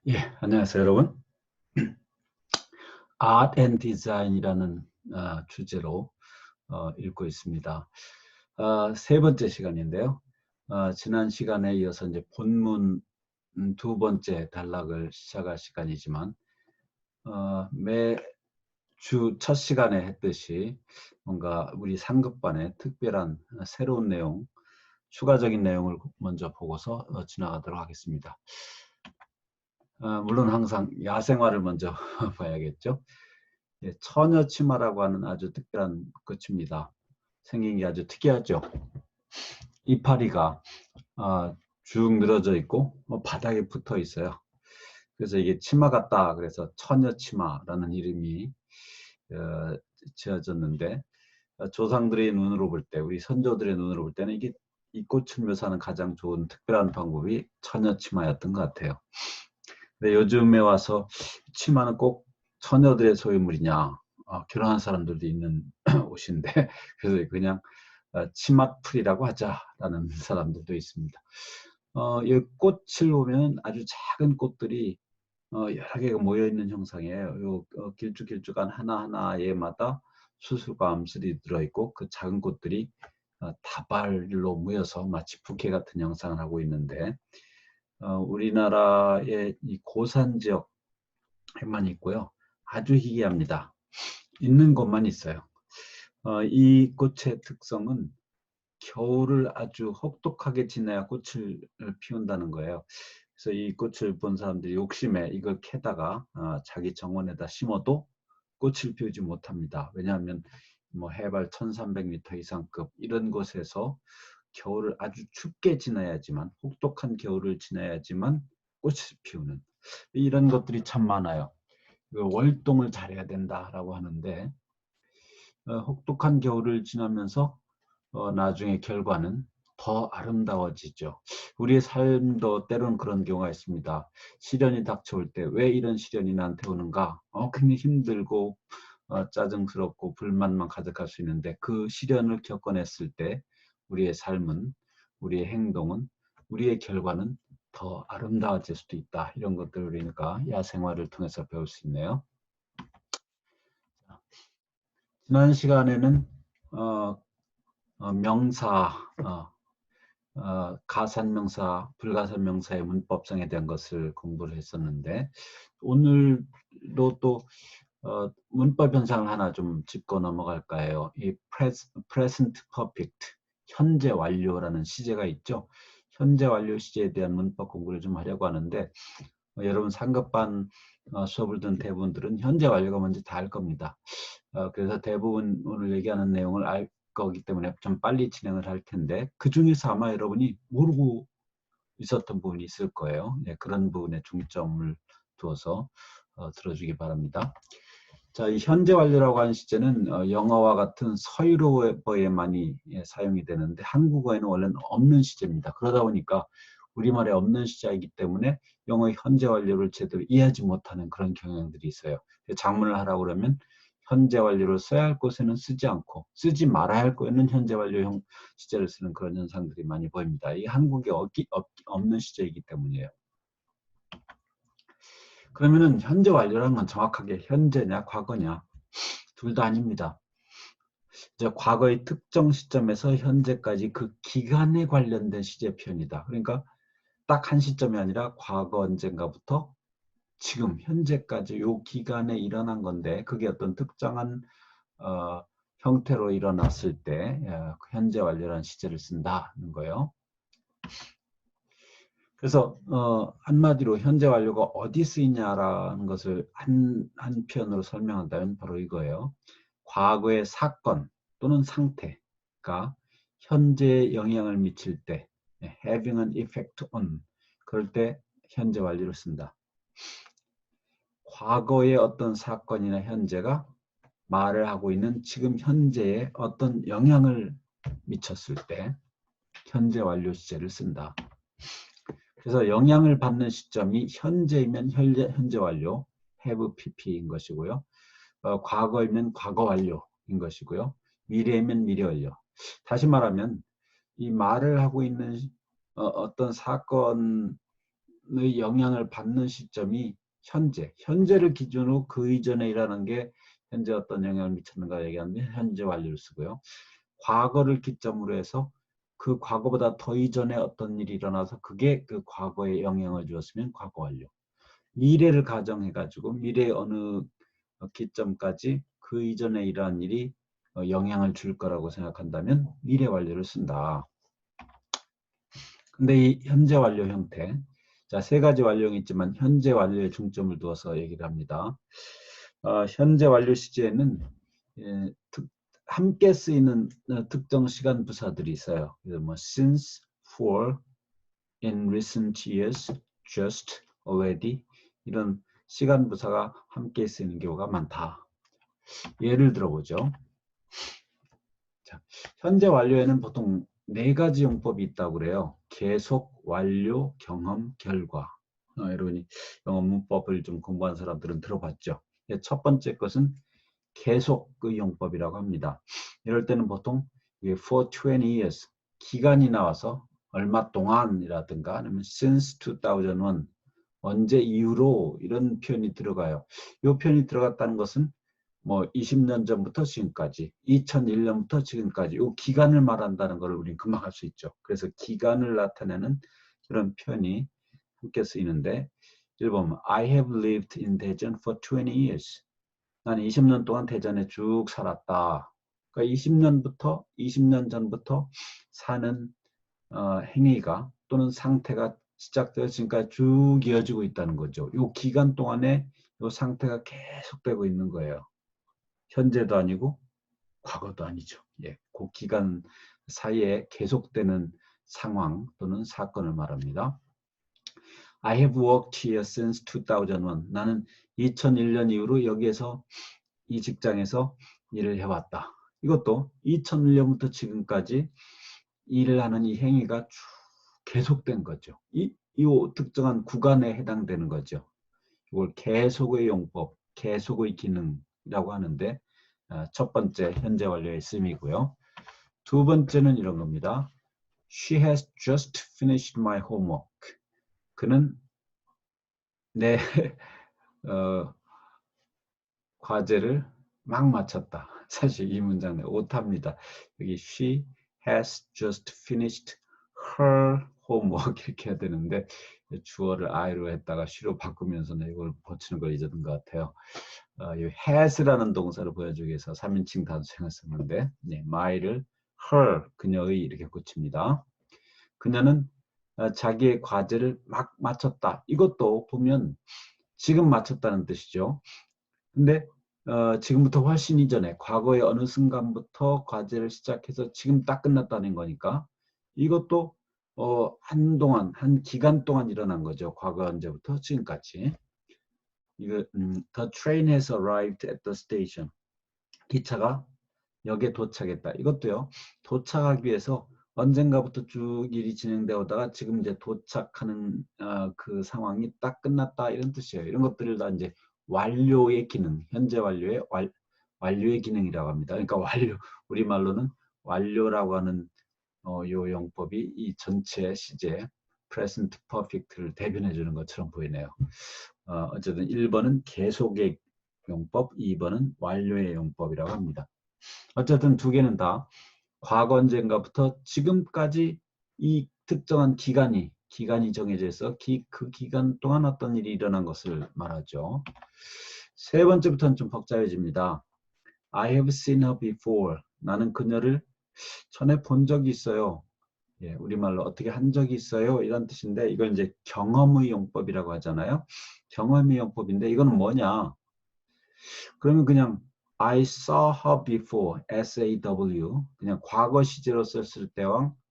예, 안녕하세요, 여러분. Art and Design이라는 주제로 읽고 있습니다. 세 번째 시간인데요. 지난 시간에 이어서 이제 본문 두 번째 단락을 시작할 시간이지만 매주 첫 시간에 했듯이 뭔가 우리 상급반에 특별한 새로운 내용, 추가적인 내용을 먼저 보고서 지나가도록 하겠습니다. 물론 항상 야생화를 먼저 봐야겠죠. 예, 처녀치마라고 하는 아주 특별한 꽃입니다. 생긴 게 아주 특이하죠. 이파리가 쭉 늘어져 있고 바닥에 붙어 있어요. 그래서 이게 치마 같다 그래서 처녀치마라는 이름이 지어졌는데, 조상들의 눈으로 볼 때, 우리 선조들의 눈으로 볼 때는 이게 이 꽃을 묘사하는 가장 좋은 특별한 방법이 처녀치마였던 것 같아요. 근데 요즘에 와서 치마는 꼭 처녀들의 소유물이냐, 결혼한 사람들도 있는 옷인데 그래서 그냥 치맛풀이라고 하자라는 사람들도 있습니다. 이 꽃을 보면 아주 작은 꽃들이 여러 개가 모여 있는 형상이에요. 요 길쭉길쭉한 하나하나에마다 수술과 암술이 들어있고 그 작은 꽃들이 다발로 모여서 마치 부케 같은 형상을 하고 있는데, 우리나라의 이 고산 지역에만 있고요. 아주 희귀합니다. 있는 곳만 있어요. 이 꽃의 특성은 겨울을 아주 혹독하게 지내야 꽃을 피운다는 거예요. 그래서 이 꽃을 본 사람들이 욕심에 이걸 캐다가 자기 정원에다 심어도 꽃을 피우지 못합니다. 왜냐하면 뭐 해발 1300m 이상급 이런 곳에서 겨울을 아주 춥게 지나야지만, 혹독한 겨울을 지나야지만 꽃을 피우는 이런 것들이 참 많아요. 월동을 잘해야 된다라고 하는데, 혹독한 겨울을 지나면서 나중에 결과는 더 아름다워지죠. 우리의 삶도 때로는 그런 경우가 있습니다. 시련이 닥쳐올 때 왜 이런 시련이 나한테 오는가? 굉장히 힘들고 짜증스럽고 불만만 가득할 수 있는데, 그 시련을 겪어냈을 때 우리의 삶은, 우리의 행동은, 우리의 결과는 더 아름다워질 수도 있다. 이런 것들을 우리가 야생화를 통해서 배울 수 있네요. 지난 시간에는 명사, 가산명사, 불가산명사의 문법성에 대한 것을 공부를 했었는데, 오늘도 또 문법 현상을 하나 좀 짚고 넘어갈까 해요. 이 present perfect, 현재 완료라는 시제가 있죠. 현재 완료 시제에 대한 문법 공부를 좀 하려고 하는데, 여러분 상급반 수업을 듣는 대부분들은 현재 완료가 뭔지 다 알 겁니다. 그래서 대부분 오늘 얘기하는 내용을 알 거기 때문에 좀 빨리 진행을 할 텐데, 그 중에서 아마 여러분이 모르고 있었던 부분이 있을 거예요. 네, 그런 부분에 중점을 두어서 들어주기 바랍니다. 자, 이 현재 완료라고 하는 시제는 영어와 같은 서유로어에 많이 사용이 되는데, 한국어에는 원래는 없는 시제입니다. 그러다 보니까 우리말에 없는 시제이기 때문에 영어 현재 완료를 제대로 이해하지 못하는 그런 경향들이 있어요. 작문을 하라고 그러면 현재 완료를 써야 할 곳에는 쓰지 않고, 쓰지 말아야 할 곳에는 현재 완료형 시제를 쓰는 그런 현상들이 많이 보입니다. 이 한국에 없는 시제이기 때문이에요. 그러면은 현재 완료라는 건 정확하게 현재냐 과거냐, 둘 다 아닙니다. 이제 과거의 특정 시점에서 현재까지 그 기간에 관련된 시제 표현이다. 그러니까 딱 한 시점이 아니라 과거 언젠가부터 지금 현재까지 요 기간에 일어난 건데, 그게 어떤 특정한 형태로 일어났을 때 현재 완료라는 시제를 쓴다는 거예요. 그래서 한마디로 현재 완료가 어디 쓰이냐라는 것을 한 표현으로 설명한다면 바로 이거예요. 과거의 사건 또는 상태가 현재에 영향을 미칠 때, having an effect on, 그럴 때 현재 완료를 쓴다. 과거의 어떤 사건이나 현재가 말을 하고 있는 지금 현재에 어떤 영향을 미쳤을 때 현재 완료 시제를 쓴다. 그래서 영향을 받는 시점이 현재이면 현재 완료, have pp인 것이고요. 과거이면 과거 완료인 것이고요. 미래이면 미래 완료. 다시 말하면 이 말을 하고 있는 어떤 사건을 기간의 영향을 받는 시점이 현재를 기준으로 그 이전에 일하는 게 현재 어떤 영향을 미쳤는가 얘기하면 현재 완료를 쓰고요. 과거를 기점으로 해서 그 과거보다 더 이전에 어떤 일이 일어나서 그게 그 과거에 영향을 주었으면 과거 완료. 미래를 가정해 가지고 미래 어느 기점까지 그 이전에 일어난 일이 영향을 줄 거라고 생각한다면 미래 완료를 쓴다. 근데 이 현재 완료 형태, 자, 세 가지 완료형이 있지만 현재 완료에 중점을 두어서 얘기를 합니다. 현재 완료 시제에는 예, 함께 쓰이는 특정 시간 부사들이 있어요. 그래서 뭐 since, for, in recent years, just, already 이런 시간 부사가 함께 쓰이는 경우가 많다. 예를 들어보죠. 자, 현재 완료에는 보통 네 가지 용법이 있다고 그래요. 계속, 완료, 경험, 결과. 여러분이 영어 문법을 좀 공부한 사람들은 들어봤죠. 첫 번째 것은 계속의 용법이라고 합니다. 이럴 때는 보통 for 20 years 기간이 나와서 얼마 동안이라든가 아니면 since 2001 언제 이후로 이런 표현이 들어가요. 이 표현이 들어갔다는 것은 뭐 20년 전부터 지금까지 2001년부터 지금까지 이 기간을 말한다는 것을 우리는 금방 알 수 있죠. 그래서 기간을 나타내는 그런 표현이 함께 쓰이는데 예를 보면 I have lived in Daejeon for 20 years. 나는 20년 동안 대전에 쭉 살았다. 그러니까 20년 전부터 사는 행위가 또는 상태가 시작되어 지금까지 쭉 이어지고 있다는 거죠. 이 기간 동안에 이 상태가 계속되고 있는 거예요. 현재도 아니고 과거도 아니죠. 예, 그 기간 사이에 계속되는 상황 또는 사건을 말합니다. I have worked here since 2001. 나는 2001년 이후로 여기에서 이 직장에서 일을 해왔다. 이것도 2001년부터 지금까지 일을 하는 이 행위가 쭉 계속된 거죠. 이 특정한 구간에 해당되는 거죠. 이걸 계속의 용법, 계속의 기능이라고 하는데 첫 번째 현재 완료의 쓰임이고요. 두 번째는 이런 겁니다. She has just finished my homework. 그는 내 과제를 막 마쳤다. 사실 이 문장은 오타입니다. 여기 she has just finished her homework 이렇게 해야 되는데 주어를 I로 했다가 she로 바꾸면서 이걸 고치는 걸 잊었던 것 같아요. 이 has라는 동사를 보여주기 위해서 3인칭 단수형을 썼는데 my를 her, 그녀의 이렇게 고칩니다. 그녀는 자기의 과제를 막 마쳤다. 이것도 보면 지금 마쳤다는 뜻이죠. 근데 지금부터 훨씬 이전에 과거의 어느 순간부터 과제를 시작해서 지금 딱 끝났다는 거니까 이것도 한동안 한 기간 동안 일어난 거죠. 과거 언제부터 지금까지. 이거 The train has arrived at the station. 기차가 역에 도착했다. 이것도요. 도착하기 위해서 언젠가부터 쭉 일이 진행되어 오다가 지금 이제 도착하는 그 상황이 딱 끝났다 이런 뜻이에요. 이런 것들을 다 이제 완료의 기능, 현재 완료의 완료의 기능이라고 합니다. 그러니까 완료, 우리말로는 완료라고 하는 요 용법이 이 전체 시제 present perfect를 대변해 주는 것처럼 보이네요. 어쨌든 1번은 계속의 용법, 2번은 완료의 용법이라고 합니다. 어쨌든 두 개는 다 과거 언젠가부터 지금까지 이 특정한 기간이 정해져 있어 그 기간 동안 어떤 일이 일어난 것을 말하죠. 세 번째부터는 좀 복잡해집니다. I have seen her before. 나는 그녀를 전에 본 적이 있어요. 예, 우리말로 어떻게 한 적이 있어요 이런 뜻인데 이걸 이제 경험의 용법이라고 하잖아요. 경험의 용법인데 이거는 뭐냐? 그러면 그냥 I saw her before, SAW, 그냥 과거 시제로 썼을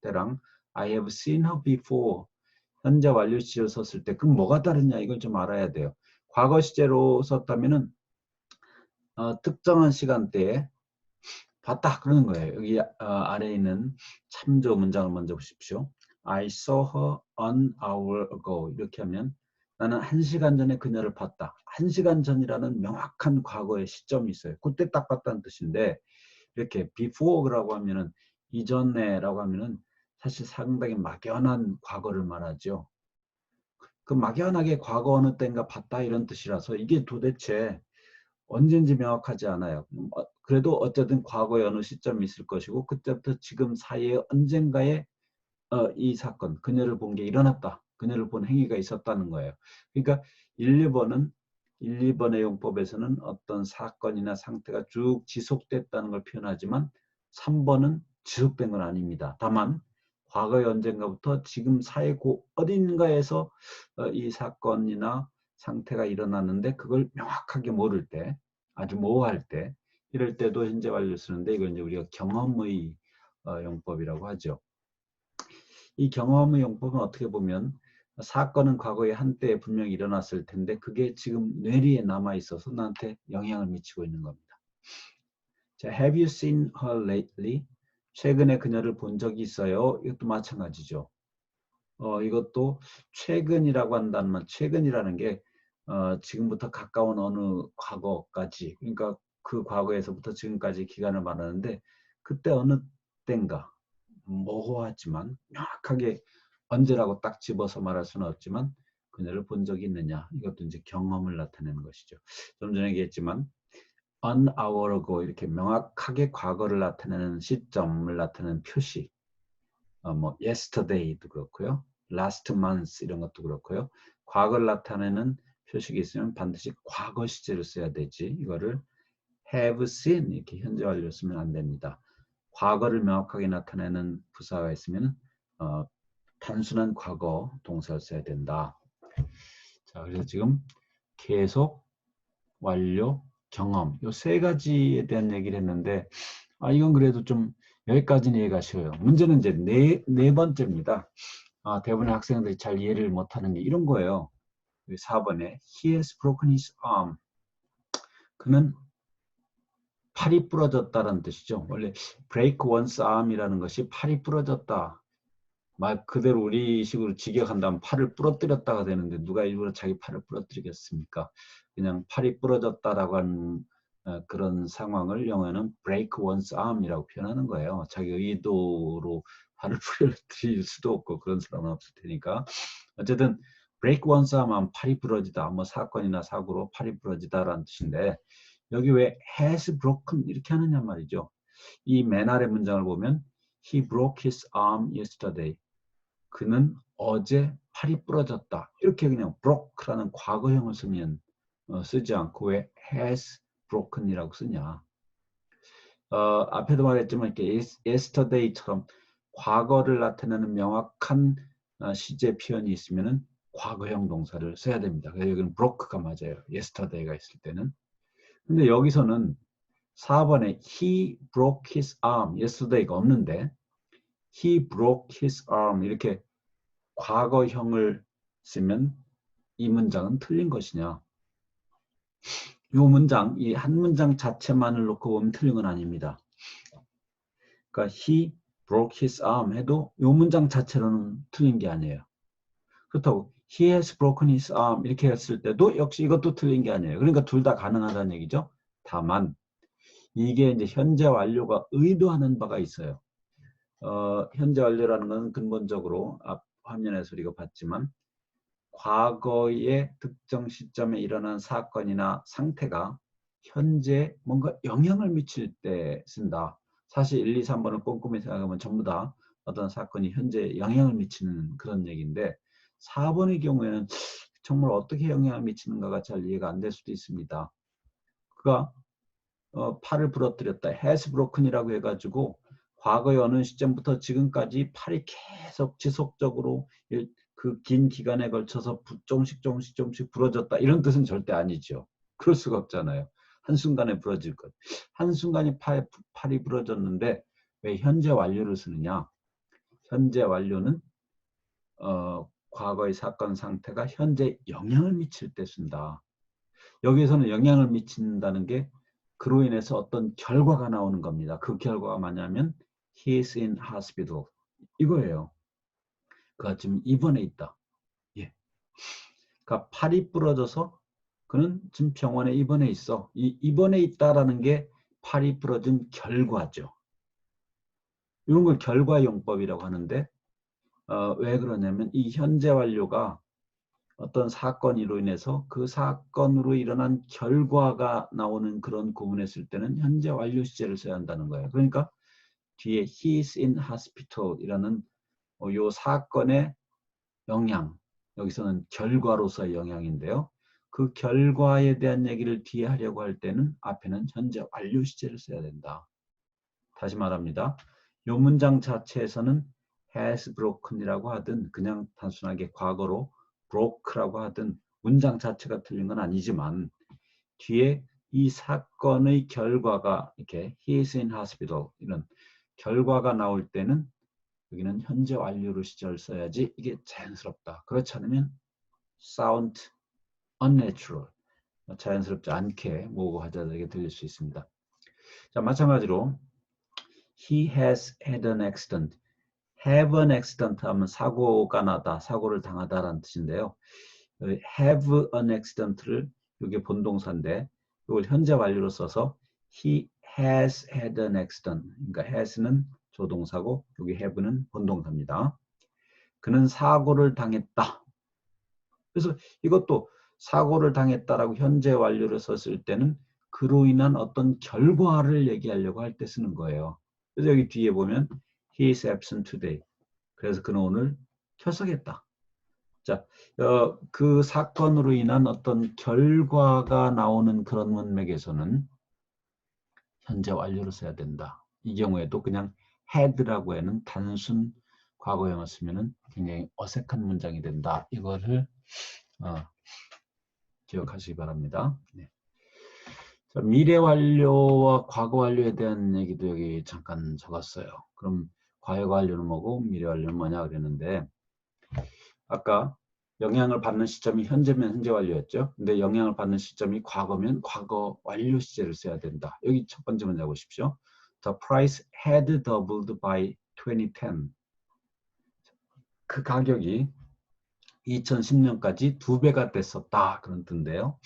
때랑 I have seen her before, 현재 완료 시제로 썼을 때 그럼 뭐가 다르냐 이걸 좀 알아야 돼요. 과거 시제로 썼다면은 특정한 시간대에 봤다 그러는 거예요. 여기 아래에 있는 참조 문장을 먼저 보십시오. I saw her an hour ago 이렇게 하면 나는 1시간 전에 그녀를 봤다. 1시간 전이라는 명확한 과거의 시점이 있어요. 그때 딱 봤다는 뜻인데 이렇게 before라고 하면은 이전에라고 하면은 사실 상당히 막연한 과거를 말하죠. 그 막연하게 과거 어느 때인가 봤다 이런 뜻이라서 이게 도대체 언제인지 명확하지 않아요. 그래도 어쨌든 과거의 어느 시점이 있을 것이고 그때부터 지금 사이에 언젠가에 이 사건, 그녀를 본 게 일어났다. 그녀를 본 행위가 있었다는 거예요. 그러니까 1, 2번의 용법에서는 어떤 사건이나 상태가 쭉 지속됐다는 걸 표현하지만 3번은 지속된 건 아닙니다. 다만 과거의 언젠가부터 지금 사이 어딘가에서 이 사건이나 상태가 일어났는데 그걸 명확하게 모를 때, 아주 모호할 때, 이럴 때도 현재 완료를 쓰는데 이걸 이제 우리가 경험의 용법이라고 하죠. 이 경험의 용법은 어떻게 보면 사건은 과거에 한때 분명히 일어났을 텐데 그게 지금 뇌리에 남아 있어서 나한테 영향을 미치고 있는 겁니다. 자, Have you seen her lately? 최근에 그녀를 본 적이 있어요? 이것도 마찬가지죠. 이것도 최근이라고 한다는 말, 최근이라는 게 지금부터 가까운 어느 과거까지, 그러니까 그 과거에서부터 지금까지 기간을 말하는데 그때 어느 때인가 모호하지만 명확하게 언제라고 딱 집어서 말할 수는 없지만 그녀를 본 적이 있느냐, 이것도 이제 경험을 나타내는 것이죠. 좀 전에 얘기했지만 an hour ago 이렇게 명확하게 과거를 나타내는 시점을 나타내는 표시, 뭐 yesterday도 그렇고요, last month 이런 것도 그렇고요. 과거를 나타내는 표식이 있으면 반드시 과거 시제를 써야 되지, 이거를 have seen 이렇게 현재 완료를 쓰면 안 됩니다. 과거를 명확하게 나타내는 부사가 있으면 단순한 과거 동사를 써야 된다. 자, 그래서 지금 계속, 완료, 경험 이 세 가지에 대한 얘기를 했는데 이건 그래도 좀 여기까지는 이해가 쉬워요. 문제는 이제 네 번째입니다. 대부분의 학생들이 잘 이해를 못하는 게 이런 거예요. 4번에 He has broken his arm. 그는 팔이 부러졌다는 뜻이죠. 원래 break one's arm이라는 것이 팔이 부러졌다, 말 그대로 우리식으로 직역한다면 팔을 부러뜨렸다가 되는데 누가 일부러 자기 팔을 부러뜨리겠습니까? 그냥 팔이 부러졌다라고 하는 그런 상황을 영어는 break one's arm이라고 표현하는 거예요. 자기 의도로 팔을 부러뜨릴 수도 없고 그런 사람은 없을 테니까. 어쨌든 break one's arm은 팔이 부러지다, 뭐 사건이나 사고로 팔이 부러지다라는 뜻인데 여기 왜 has broken 이렇게 하느냐 말이죠. 이 맨 아래 문장을 보면 He broke his arm yesterday. 그는 어제 팔이 부러졌다. 이렇게 그냥 broke라는 과거형을 쓰면 쓰지 않고 왜 has broken이라고 쓰냐. 앞에도 말했지만 이렇게 yesterday처럼 과거를 나타내는 명확한 시제 표현이 있으면은 과거형 동사를 써야 됩니다. 그래서 여기는 broke가 맞아요. yesterday가 있을 때는. 근데 여기서는 4번에 he broke his arm, yesterday가 없는데 he broke his arm 이렇게 과거형을 쓰면 이 문장은 틀린 것이냐. 이 문장, 이 한 문장 자체만을 놓고 보면 틀린 건 아닙니다. 그러니까 he broke his arm 해도 이 문장 자체로는 틀린 게 아니에요. 그렇다고 he has broken his arm 이렇게 했을 때도 역시 이것도 틀린 게 아니에요. 그러니까 둘 다 가능하다는 얘기죠. 다만 이게 이제 현재 완료가 의도하는 바가 있어요. 현재 완료라는 것은 근본적으로 앞 화면에서 우리가 봤지만 과거의 특정 시점에 일어난 사건이나 상태가 현재 뭔가 영향을 미칠 때 쓴다. 사실 1, 2, 3번을 꼼꼼히 생각하면 전부 다 어떤 사건이 현재 영향을 미치는 그런 얘기인데 4번의 경우에는 정말 어떻게 영향을 미치는가가 잘 이해가 안 될 수도 있습니다. 그가 팔을 부러뜨렸다. has broken이라고 해가지고 과거의 어느 시점부터 지금까지 팔이 계속 지속적으로 그 긴 기간에 걸쳐서 조금씩 부러졌다. 이런 뜻은 절대 아니죠. 그럴 수가 없잖아요. 한순간에 부러질 것. 한순간에 팔이 부러졌는데 왜 현재 완료를 쓰느냐. 현재 완료는 과거의 사건 상태가 현재 영향을 미칠 때 쓴다. 여기에서는 영향을 미친다는 게 그로 인해서 어떤 결과가 나오는 겁니다. 그 결과가 뭐냐면 he is in hospital 이거예요. 그가 지금 입원해 있다. 예. 그러니까 팔이 부러져서 그는 지금 병원에 입원해 있어. 이 입원해 있다라는 게 팔이 부러진 결과죠. 이런 걸 결과용법이라고 하는데 왜 그러냐면 이 현재 완료가 어떤 사건으로 인해서 그 사건으로 일어난 결과가 나오는 그런 구문에 쓸 때는 현재 완료 시제를 써야 한다는 거예요. 그러니까 뒤에 he is in hospital 이라는 요 사건의 영향, 여기서는 결과로서의 영향인데요. 그 결과에 대한 얘기를 뒤에 하려고 할 때는 앞에는 현재 완료 시제를 써야 된다. 다시 말합니다. 이 문장 자체에서는 has broken이라고 하든 그냥 단순하게 과거로 broke라고 하든 문장 자체가 틀린 건 아니지만 뒤에 이 사건의 결과가 이렇게 he is in hospital 이런 결과가 나올 때는 여기는 현재 완료로 시제를 써야지 이게 자연스럽다. 그렇지 않으면 sound unnatural 자연스럽지 않게 모호하다하게 들릴 수 있습니다. 자, 마찬가지로 he has had an accident. have an accident 하면 사고가 나다, 사고를 당하다라는 뜻인데요. have an accident를 이게 본동사인데 이걸 현재 완료로 써서 he has had an accident. 그러니까 has는 조동사고 여기 have는 본동사입니다. 그는 사고를 당했다. 그래서 이것도 사고를 당했다라고 현재 완료를 썼을 때는 그로 인한 어떤 결과를 얘기하려고 할 때 쓰는 거예요. 그래서 여기 뒤에 보면 he is absent today. 그래서 그는 오늘 결석했다. 자, 그 사건으로 인한 어떤 결과가 나오는 그런 문맥에서는 현재 완료를 써야 된다. 이 경우에도 그냥 had라고 하는 단순 과거형을 쓰면 굉장히 어색한 문장이 된다. 이거를 기억하시기 바랍니다. 네. 자, 미래 완료와 과거 완료에 대한 얘기도 여기 잠깐 적었어요. 그럼 과거 완료는 뭐고 미래 완료는 뭐냐 그랬는데 아까 영향을 받는 시점이 현재면 현재 완료였죠. 근데 영향을 받는 시점이 과거면 과거 완료 시제를 써야 된다. 여기 첫 번째 문제 보십시오. The price had doubled by 2010. 그 가격이 2010년까지 2배가 됐었다. 그런 뜻인데요.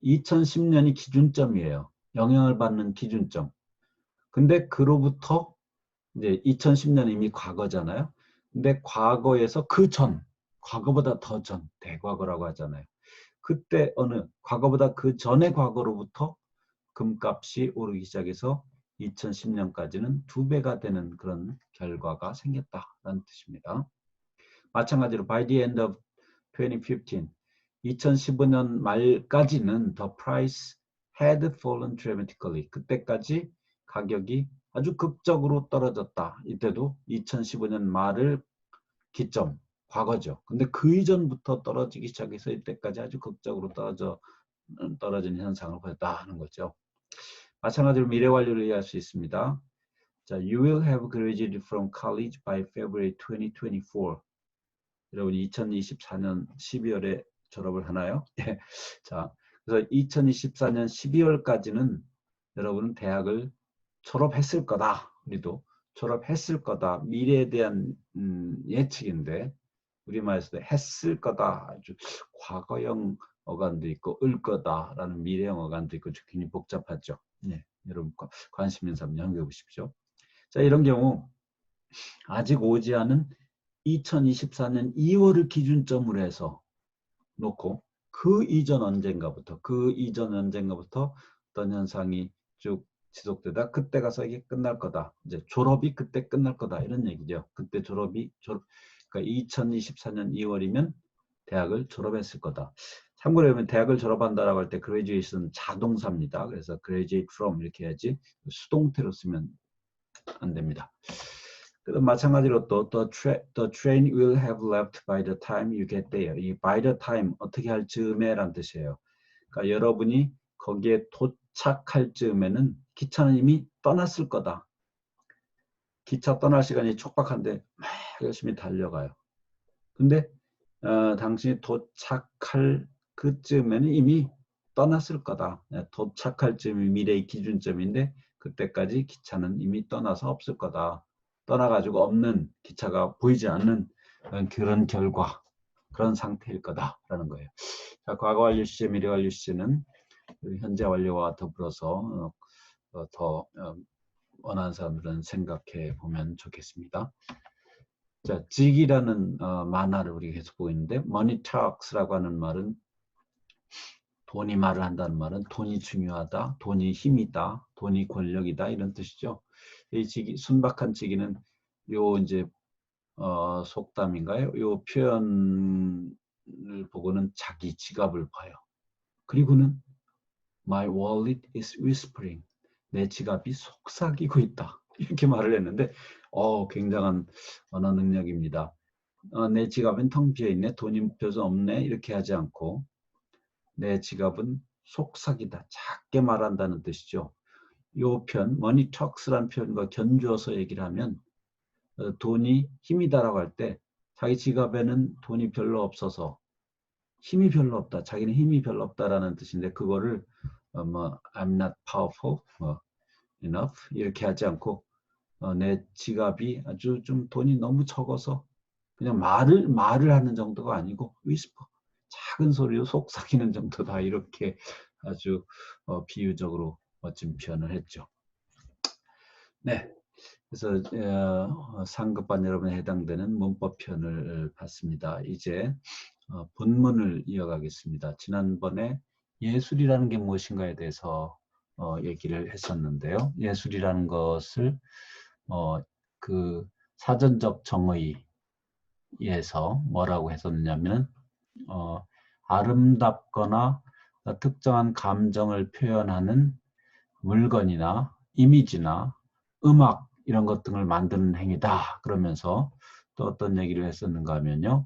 2010년이 기준점이에요. 영향을 받는 기준점. 근데 그로부터 이제 2010년 이미 과거잖아요. 근데 과거에서 그 전, 과거보다 더 전, 대과거라고 하잖아요. 그때 과거보다 그 전의 과거로부터 금값이 오르기 시작해서 2010년까지는 2배가 되는 그런 결과가 생겼다라는 뜻입니다. 마찬가지로 by the end of 2015, 2015년 말까지는 the price had fallen dramatically. 그때까지 가격이 아주 극적으로 떨어졌다. 이때도 2015년 말을 기점, 과거죠. 근데 그 이전부터 떨어지기 시작해서 이때까지 아주 극적으로 떨어진 현상을 보였다 하는 거죠. 마찬가지로 미래 완료를 이해할 수 있습니다. 자, you will have graduated from college by February 2024. 여러분 2024년 12월에 졸업을 하나요? 자, 그래서 2024년 12월까지는 여러분은 대학을 졸업했을 거다. 우리도 졸업했을 거다. 미래에 대한 예측인데 우리말에서도 했을 거다. 아주 과거형 어간도 있고 을 거다라는 미래형 어간도 있고 굉장히 복잡하죠. 네, 여러분 관심 있는 사람 연구해 보십시오. 자, 이런 경우 아직 오지 않은 2024년 2월을 기준점으로 해서 놓고 그 이전 언젠가부터 어떤 현상이 쭉 지속되다 그때 가서 이게 끝날 거다. 이제 졸업이 그때 끝날 거다 이런 얘기죠. 그때 그러니까 2024년 2월이면 대학을 졸업했을 거다. 참고로 여러분 대학을 졸업한다라고 할 때 graduation 자동사입니다. 그래서 graduate from 이렇게 해야지 수동태로 쓰면 안 됩니다. 마찬가지로 또 the train will have left by the time you get there. 이 by the time 어떻게 할 즈음에란 뜻이에요. 그러니까 여러분이 거기에 도착할 즈음에는 기차는 이미 떠났을 거다. 기차 떠날 시간이 촉박한데 막 열심히 달려가요. 근데 당신이 도착할 그쯤에는 이미 떠났을 거다. 도착할 즈음이 미래의 기준점인데 그때까지 기차는 이미 떠나서 없을 거다. 떠나가지고 없는 기차가 보이지 않는 그런 결과, 그런 상태일 거다라는 거예요. 자, 과거 완료 시제, 미래 완료 시제는 현재 완료와 더불어서 더 원하는 사람들은 생각해 보면 좋겠습니다. 자, 직이라는 만화를 우리가 계속 보고 있는데 money talks라고 하는 말은 돈이 말을 한다는 말은 돈이 중요하다, 돈이 힘이다, 돈이 권력이다 이런 뜻이죠. 이 직이 순박한 직이는 요 이제 속담인가요? 요 표현을 보고는 자기 지갑을 봐요. 그리고는 My wallet is whispering. 내 지갑이 속삭이고 있다. 이렇게 말을 했는데 굉장한 언어 능력입니다. 내 지갑은 텅 비어있네. 돈이 별로 없네. 이렇게 하지 않고 내 지갑은 속삭이다. 작게 말한다는 뜻이죠. 이 편, money talks라는 표현과 견주어서 얘기를 하면 돈이 힘이다라고 할 때 자기 지갑에는 돈이 별로 없어서 힘이 별로 없다. 자기는 힘이 별로 없다라는 뜻인데 그거를 I'm not powerful enough 이렇게 하지 않고 내 지갑이 아주 좀 돈이 너무 적어서 그냥 말을 하는 정도가 아니고 whisper 작은 소리로 속삭이는 정도다 이렇게 아주 비유적으로 멋진 표현을 했죠. 네, 그래서 상급반 여러분에 해당되는 문법 편을 봤습니다. 이제 본문을 이어가겠습니다. 지난번에 예술이라는 게 무엇인가에 대해서 얘기를 했었는데요. 예술이라는 것을 그 사전적 정의에서 뭐라고 했었느냐면 아름답거나 특정한 감정을 표현하는 물건이나 이미지나 음악 이런 것 등을 만드는 행위다. 그러면서 또 어떤 얘기를 했었는가 하면요.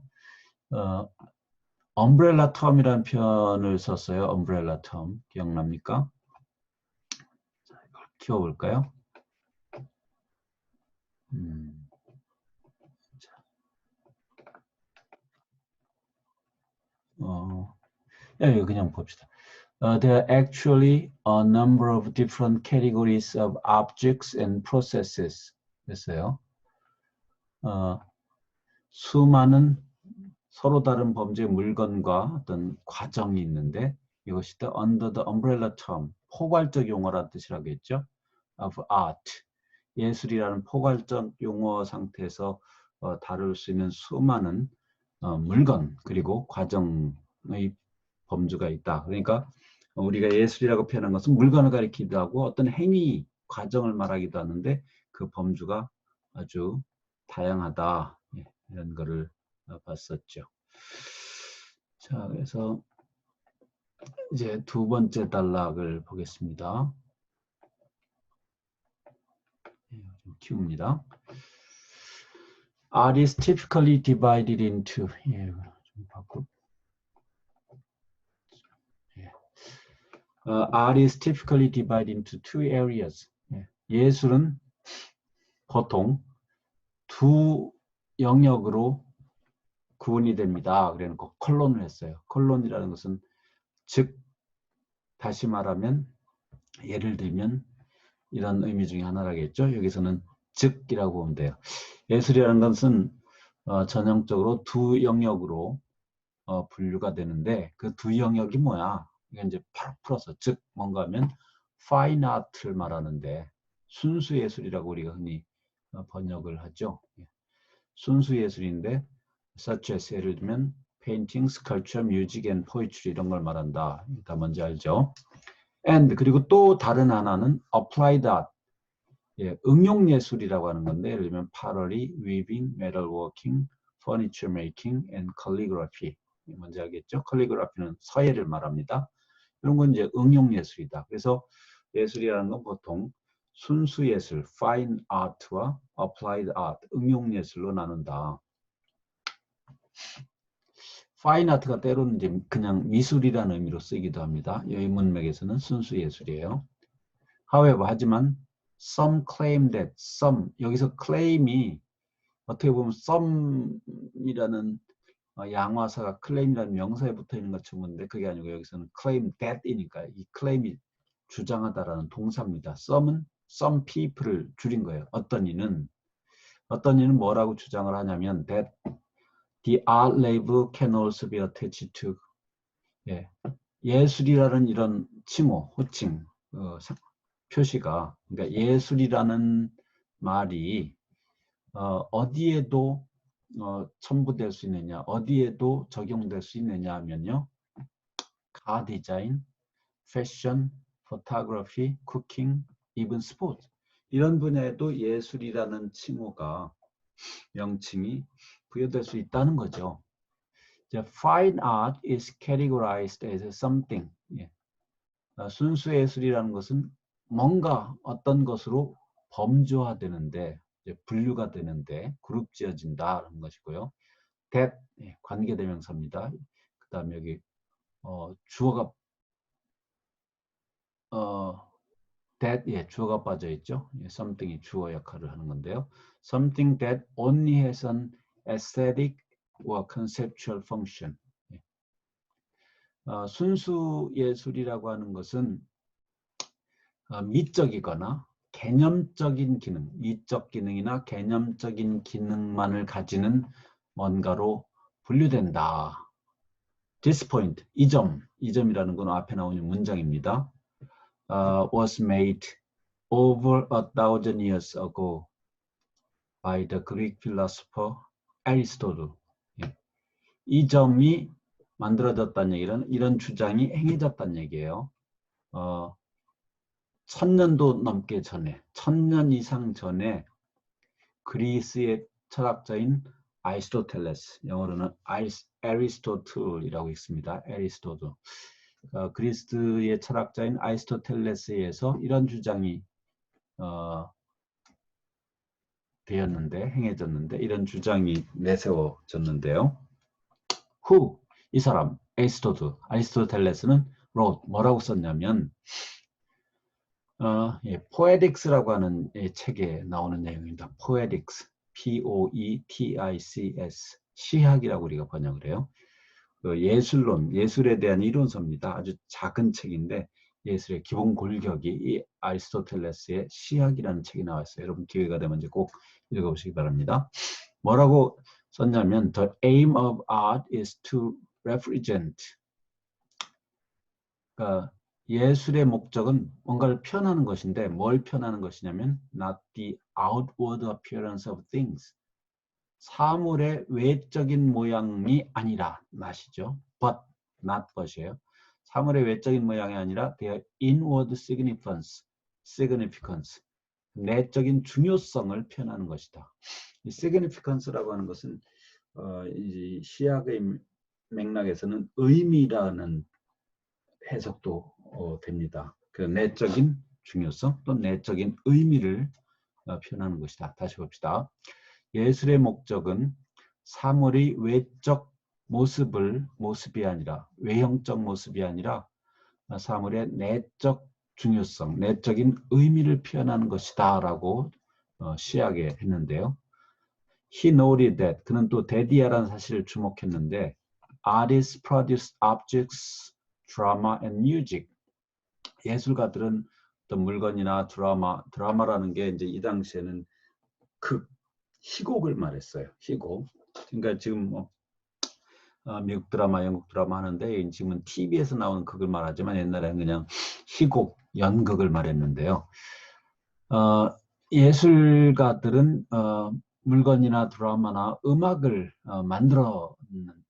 엄브렐라 텀이라는 표현을 썼어요. 엄브렐라 텀. 기억납니까? 자, 이걸 키워볼까요? 자, 그냥 봅시다. There are actually a number of different categories of objects and processes. 됐어요. 수많은 서로 다른 범죄 물건과 어떤 과정이 있는데 이것이 the under the umbrella term, 포괄적 용어라는 뜻이라고 했죠. of art, 예술이라는 포괄적 용어 상태에서 다룰 수 있는 수많은 물건 그리고 과정의 범주가 있다. 그러니까 우리가 예술이라고 표현한 것은 물건을 가리키기도 하고 어떤 행위, 과정을 말하기도 하는데 그 범주가 아주 다양하다. 이런 거를 봤었죠. 자, 그래서 이제 두 번째 단락을 보겠습니다. 좀 키웁니다. Art is typically divided into 좀 바꾸. Art is typically divided into two areas. 예술은 보통 두 영역으로 구분이 됩니다. 그래놓고 컬론을 했어요. 컬론이라는 것은 즉 다시 말하면 예를 들면 이런 의미 중에 하나라겠죠. 여기서는 즉이라고 보면 돼요. 예술이라는 것은 전형적으로 두 영역으로 분류가 되는데 그 두 영역이 뭐야? 이건 이제 바로 풀어서 즉 뭔가 하면 fine art를 말하는데 순수 예술이라고 우리가 흔히 번역을 하죠. 순수 예술인데 such as 예를 들면 painting, sculpture, music and poetry 이런 걸 말한다. 다 뭔지 알죠? and 그리고 또 다른 하나는 applied art, 응용 예술이라고 하는 건데 예를 들면 pottery, weaving, metalworking, furniture making and calligraphy. 뭔지 알겠죠? calligraphy는 서예를 말합니다. 이런 건 이제 응용 예술이다. 그래서 예술이라는 건 보통 순수 예술, fine art와 applied art, 응용 예술로 나눈다. fine art가 때로는 이제 그냥 미술이라는 의미로 쓰기도 합니다. 여기 문맥에서는 순수 예술이에요. However, 하지만 some claim that some, 여기서 claim이 어떻게 보면 some이라는 양화사가 claim이라는 명사에 붙어 있는 것처럼 보는데 그게 아니고 여기서는 claim that이니까 이 claim이 주장하다라는 동사입니다. some people을 줄인 거예요. 어떤 이는 뭐라고 주장을 하냐면 that the art label can also be attached to 예술이라는 이런 칭호, 호칭, 표시가 그러니까 예술이라는 말이 어디에도 첨부될 수 있느냐, 어디에도 적용될 수 있느냐 하면요. car design, 패션, photography, cooking, even sport. 이런 분야에도 예술이라는 칭호가, 명칭이 부여될 수 있다는 거죠. Fine art is categorized as something. 예. 순수 예술이라는 것은 뭔가 어떤 것으로 범주화되는데, 분류가 되는데, 그룹 지어진다는 것이고요. that, 예, 관계대명사입니다. 그 다음에 여기 주어가 that, 예, 주어가 빠져 있죠. 예, something이 주어 역할을 하는 건데요. Something that only has an aesthetic or conceptual function. 예. 순수 예술이라고 하는 것은 미적이거나 개념적인 기능, 미적 기능이나 개념적인 기능만을 가지는 뭔가로 분류된다. This point, 이 점이라는 건 앞에 나오는 문장입니다. Was made over 1,000 years ago by the Greek philosopher Aristotle. 예. 이 점이 만들어졌다는 얘기는 이런 주장이 행해졌다는 얘기예요. 1000년도 넘게 전에, 1000년 이상 전에 그리스의 철학자인 아리스토텔레스, 영어로는 아리스토틀이라고 있습니다. 아리스토틀. 그리스의 철학자인 아리스토텔레스에 의해서 이런 주장이 되었는데, 행해졌는데, 이런 주장이 내세워졌는데요. Who, 이 사람, 아리스토텔레스는 wrote, 뭐라고 썼냐면, 예, Poetics라고 하는 책에 나오는 내용입니다. Poetics, P-O-E-T-I-C-S, 시학이라고 우리가 번역을 해요. 예술론, 예술에 대한 이론서입니다. 아주 작은 책인데 예술의 기본 골격이 이 아리스토텔레스의 시학이라는 책이 나왔어요. 여러분 기회가 되면 이제 꼭 읽어보시기 바랍니다. 뭐라고 썼냐면 The aim of art is to represent. 그러니까 예술의 목적은 뭔가를 표현하는 것인데 뭘 표현하는 것이냐면 not the outward appearance of things. 사물의 외적인 모양이 아니라 not이죠. but, not but이에요. 사물의 외적인 모양이 아니라 their inward significance, 내적인 중요성을 표현하는 것이다. 이 significance라고 하는 것은 이 시학의 맥락에서는 의미라는 해석도 됩니다. 그 내적인 중요성 또는 내적인 의미를 표현하는 것이다. 다시 봅시다. 예술의 목적은 사물의 외적 모습이 아니라, 외형적 모습이 아니라 사물의 내적 중요성, 내적인 의미를 표현하는 것이다 라고 시하게 했는데요. He noted that, 그는 또 that이라는 사실을 주목했는데 Artists produce objects, drama and music. 예술가들은 어떤 물건이나 드라마라는 게 이제 이 당시에는 희곡을 말했어요. 희곡. 그러니까 지금 뭐 미국 드라마, 영국 드라마 하는데 지금은 TV에서 나오는 극을 말하지만 옛날에는 그냥 희곡, 연극을 말했는데요. 예술가들은 물건이나 드라마나 음악을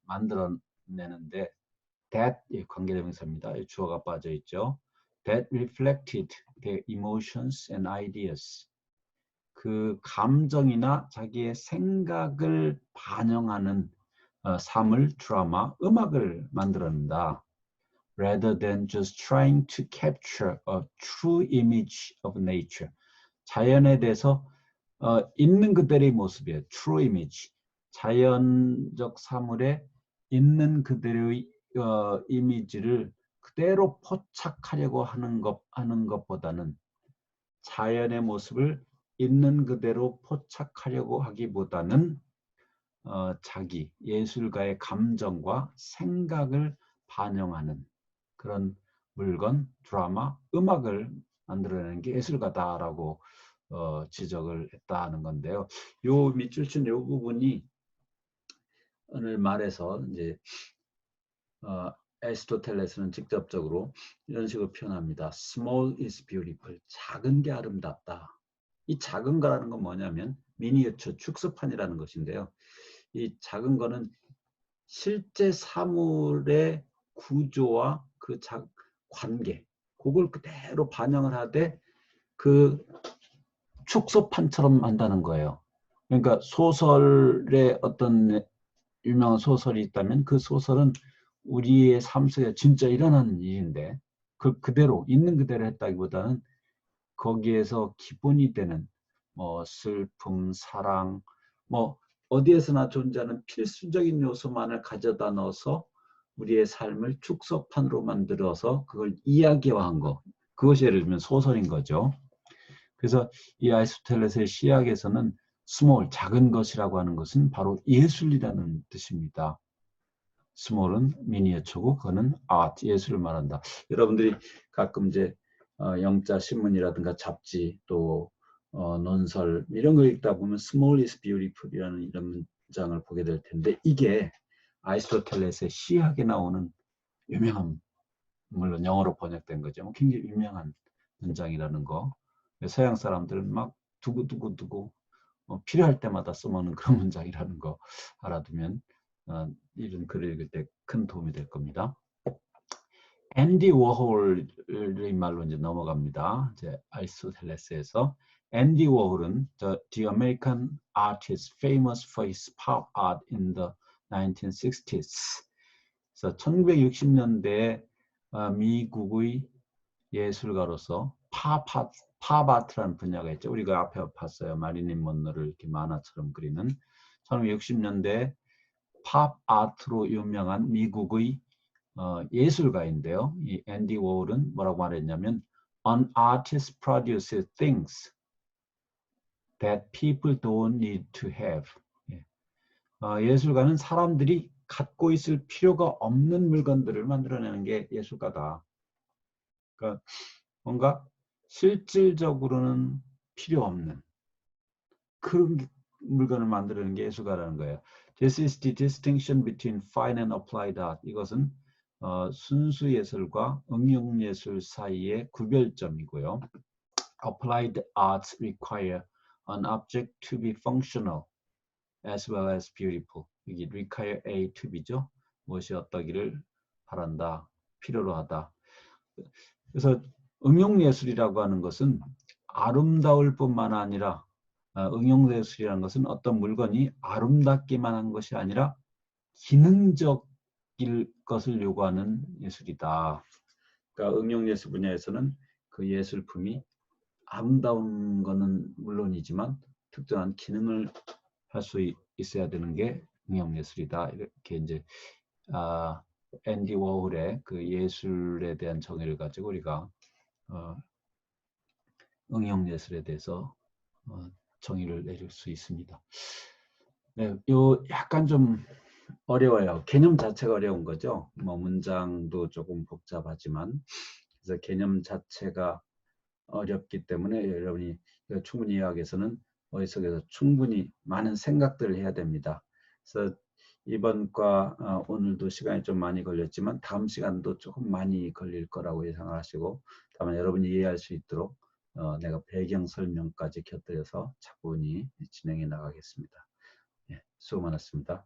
만들어내는데 that, 관계대명사입니다. 주어가 빠져 있죠. That reflected their emotions and ideas. 그 감정이나 자기의 생각을 반영하는 사물, 드라마, 음악을 만들어낸다. Rather than just trying to capture a true image of nature. 자연에 대해서 있는 그대로의 모습이에요. True image. 자연적 사물에 있는 그대로의 이미지를 그대로 포착하려고 하는 것보다는 자연의 모습을 있는 그대로 포착하려고 하기보다는 자기 예술가의 감정과 생각을 반영하는 그런 물건, 드라마, 음악을 만들어내는 게 예술가다라고 지적을 했다는 건데요. 요 밑줄 친 요 부분이 오늘 말에서 이제 아리스토텔레스는 직접적으로 이런 식으로 표현합니다. Small is beautiful. 작은 게 아름답다. 이 작은 거라는 건 뭐냐면 미니어처 축소판이라는 것인데요. 이 작은 거는 실제 사물의 구조와 그 관계, 그걸 그대로 반영을 하되 그 축소판처럼 한다는 거예요. 그러니까 소설의 어떤 유명한 소설이 있다면 그 소설은 우리의 삶 속에 진짜 일어나는 일인데 그대로 있는 그대로 했다기보다는 거기에서 기본이 되는 뭐 슬픔, 사랑, 뭐 어디에서나 존재하는 필수적인 요소만을 가져다 넣어서 우리의 삶을 축소판으로 만들어서 그걸 이야기화한 거, 그것이 예를 들면 소설인 거죠. 그래서 이 아리스토텔레스의 시학에서는 스몰, 작은 것이라고 하는 것은 바로 예술이라는 뜻입니다. 스몰은 미니어처고 그거는 아트, 예술을 말한다. 여러분들이 가끔 이제 영자 신문이라든가 잡지 또 논설 이런 거 읽다 보면 small is beautiful이라는 이런 문장을 보게 될 텐데 이게 아리스토텔레스의 시학에 나오는 유명한, 물론 영어로 번역된 거죠. 굉장히 유명한 문장이라는 거. 서양 사람들은 막 두고두고 필요할 때마다 써먹는 그런 문장이라는 거 알아두면 이런 글을 읽을 때 큰 도움이 될 겁니다. 앤디 워홀의 말로 이제 넘어갑니다. 이제 아리스토텔레스에서 앤디 워홀은 the American artist famous for his pop art in the 1960s. 그래서 1960년대에 미국의 예술가로서 팝아트라는 분야가 있죠. 우리가 앞에 봤어요. 마릴린 먼로를 이렇게 만화처럼 그리는 1960년대 팝아트로 유명한 미국의 예술가인데요. 이 앤디 워홀은 뭐라고 말했냐면 An artist produces things that people don't need to have. 예술가는 사람들이 갖고 있을 필요가 없는 물건들을 만들어내는 게 예술가다. 그러니까 뭔가 실질적으로는 필요 없는 그런 물건을 만드는 게 예술가라는 거예요. This is the distinction between fine and applied art. 이것은 순수 예술과 응용 예술 사이의 구별점이고요. Applied arts require an object to be functional as well as beautiful. 이게 require A to B죠. 무엇이 어떠기를 바란다, 필요로 하다. 그래서 응용예술이라고 하는 것은 아름다울 뿐만 아니라 응용예술이라는 것은 어떤 물건이 아름답기만 한 것이 아니라 기능적일 것을 요구하는 예술이다. 그러니까 응용예술 분야에서는 그 예술품이 아름다운 것은 물론이지만 특정한 기능을 할 수 있어야 되는 게 응용예술이다. 이렇게 이제 앤디 워홀의 그 예술에 대한 정의를 가지고 우리가 응용예술에 대해서 정의를 내릴 수 있습니다. 네, 요 약간 좀 어려워요. 개념 자체가 어려운 거죠. 뭐 문장도 조금 복잡하지만 그래서 개념 자체가 어렵기 때문에 여러분이 충분히 이해하기위해서는 머릿속에서 충분히 많은 생각들을 해야 됩니다. 그래서 이번 과 오늘도 시간이 좀 많이 걸렸지만 다음 시간도 조금 많이 걸릴 거라고 예상을 하시고 다만 여러분이 이해할 수 있도록 내가 배경 설명까지 곁들여서 차분히 진행해 나가겠습니다. 예, 수고 많았습니다.